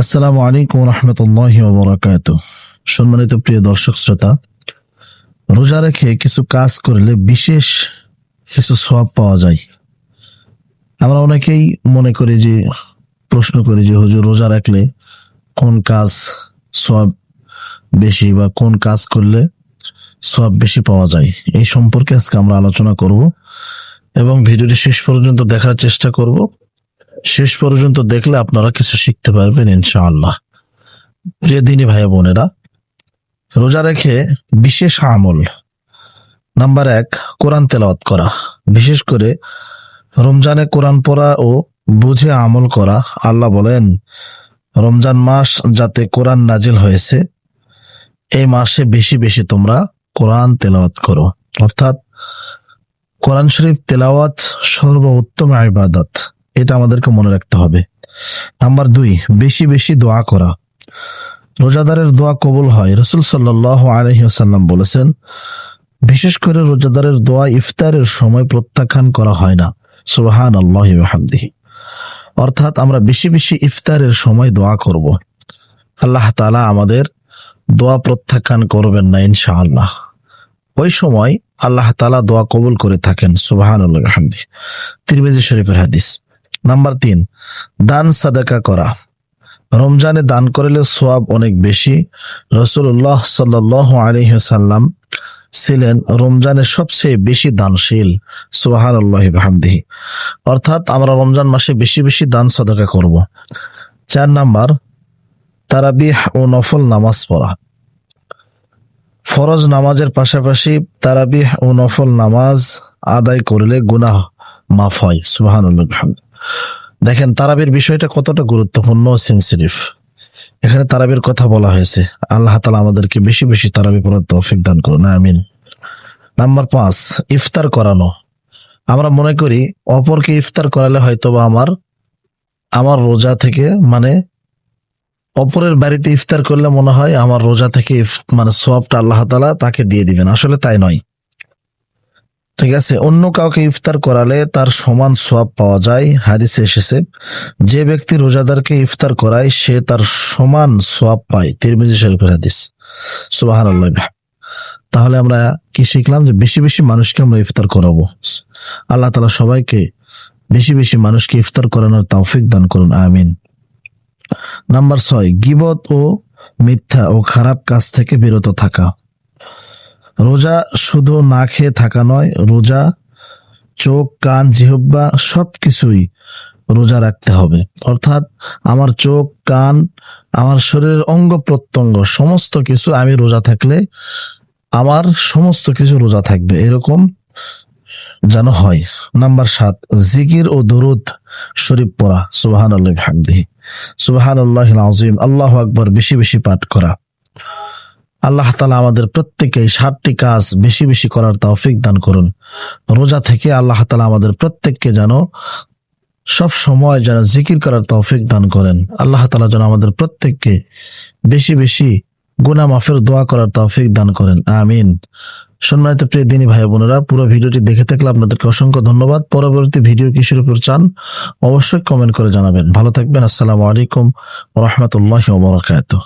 আসসালামু আলাইকুম রহমতুল্লাহি ওয়া বারাকাতুহু। সম্মানিত প্রিয় দর্শক শ্রোতা, রোজা রেখে কিছু কাজ করলে বিশেষ কিছু সওয়াব পাওয়া যায়। আমরা অনেকেই মনে করি যে প্রশ্ন করি যে হুজুর, রোজা রাখলে কোন কাজ সওয়াব বেশি বা কোন কাজ করলে সওয়াব বেশি পাওয়া যায়, এই সম্পর্কে আজকে আমরা আলোচনা করব এবং ভিডিওটি শেষ পর্যন্ত দেখার চেষ্টা করব। শেষ পর্যন্ত দেখলে আপনারা কিছু শিখতে পারবেন ইনশাআল্লাহ। প্রিয় দিনী ভাই বোনেরা, রোজা রেখে বিশেষ আমল নাম্বার 1, কোরআন তেলাওয়াত করা। বিশেষ করে রমজানে কোরআন পড়া ও বুঝে আমল করা। আল্লাহ বলেন, রমজান মাস যাতে কোরআন নাজিল হয়েছে, এই মাসে বেশি বেশি তোমরা কোরআন তেলাওয়াত করো। অর্থাৎ কোরআন শরীফ তেলাওয়াত সর্বোত্তম ইবাদত, এটা আমাদেরকে মনে রাখতে হবে। নাম্বার 2, বেশি বেশি দোয়া করা। রোজাদারের দোয়া কবুল হয়। রাসূল সাল্লাল্লাহু আলাইহি ওয়াসাল্লাম বলেছেন, বিশেষ করে রোজাদারের দোয়া ইফতারের সময় প্রত্যাখ্যান করা হয় না। সুবহানাল্লাহি ওয়া বিহামদিহি। অর্থাৎ আমরা বেশি বেশি ইফতারের সময় দোয়া করব। আল্লাহ তাআলা আমাদের দোয়া প্রত্যাখ্যান করবেন না ইনশাআল্লাহ। ওই সময় আল্লাহ তাআলা দোয়া কবুল করে থাকেন। সুবহানাল্লাহি ওয়া বিহামদিহি। তিরমিজি শরীফের হাদিস। নাম্বার 3, দান সাদাকা করা। রমজানে দান করলে সওয়াব অনেক বেশি। রাসূলুল্লাহ সাল্লাল্লাহু আলাইহি ওয়াসাল্লাম ছিলেন রমজানের সবচেয়ে বেশি দানশীল। সুবহানাল্লাহি ওয়া বিহামদিহি। অর্থাৎ আমরা রমজান মাসে বেশি বেশি দান সাদাকা করব। 4 নাম্বার, তারাবিহ ও নফল নামাজ পড়া। ফরজ নামাজের পাশাপাশি তারাবিহ ও নফল নামাজ আদায় করলে গুনাহ মাফ হয়। সুবহানাল্লাহি ওয়া বিহামদিহি। দেখেন তারাবির বিষয়টা কতটা গুরুত্বপূর্ণ ও সেনসিটিভ। এখানে তারাবির কথা বলা হয়েছে। আল্লাহ তাআলা আমাদেরকে বেশি বেশি তারাবি পড়ার তৌফিক দান করুন, আমিন। নাম্বার 5, ইফতার করানো। আমরা মনে করি অপরকে ইফতার করালে হয়তোবা আমার রোজা থেকে, মানে অপরের বাড়িতে ইফতার করলে মনে হয় আমার রোজা থেকে সওয়াবটা আল্লাহ তাআলা তাকে দিয়ে দিবেন। আসলে তাই নয়, ঠিক আছে। অন্য কাউকে ইফতার করালে তার সমান সওয়াব পাওয়া যায়। হাদিসে এসেছে, যে ব্যক্তি রোজাদারকে ইফতার করায় সে তার সমান সওয়াব পায়। তিরমিজি শরীফের হাদিস। সুবহানাল্লাহ। তাহলে আমরা কি শিখলাম? যে বেশি বেশি মানুষকে আমরা ইফতার করাবো। আল্লাহ তাআলা সবাইকে বেশি বেশি মানুষকে ইফতার করানোর তৌফিক দান করুন, আমিন। নাম্বার 6, গীবত ও মিথ্যা ও খারাপ কাজ থেকে বিরত থাকা। রোজা শুধু না খেয়ে থাকা নয়, রোজা চোখ, কান, জিহ্বা সবকিছুই রোজা রাখতে হবে। অর্থাৎ আমার চোখ, কান, আমার শরীরের অঙ্গ প্রত্যঙ্গ সমস্ত কিছু আমি রোজা থাকলে আমার সমস্ত কিছু রোজা থাকবে, এরকম যেন হয়। নাম্বার 7, জিকির ও দুরূদ শরীফ পড়া। সুবহানাল্লাহি ওয়া বিহামদিহি, সুবহানাল্লাহিল আযীম, আল্লাহু আকবার বেশি বেশি পাঠ করা। আল্লাহ তাআলা আমাদের প্রত্যেককে 7টি কাজ বেশি বেশি করার তৌফিক দান করুন। রোজা থেকে আল্লাহ তাআলা আমাদের প্রত্যেককে যেন সব সময় যেন জিকির করার তৌফিক দান করেন। আল্লাহ তাআলা যেন আমাদের প্রত্যেককে বেশি বেশি গুনাহ মাফের দোয়া করার তৌফিক দান করেন, আমিন। সম্মানিত প্রিয় দিনী ভাই বোনেরা, পুরো ভিডিওটি দেখে থাকলে আপনাদেরকে অসংখ্য ধন্যবাদ। পরবর্তী ভিডিও কিসের উপর চান অবশ্যই কমেন্ট করে জানাবেন। ভালো থাকবেন। আসসালামু আলাইকুম ওয়া রাহমাতুল্লাহি ওয়া বারাকাতুহু।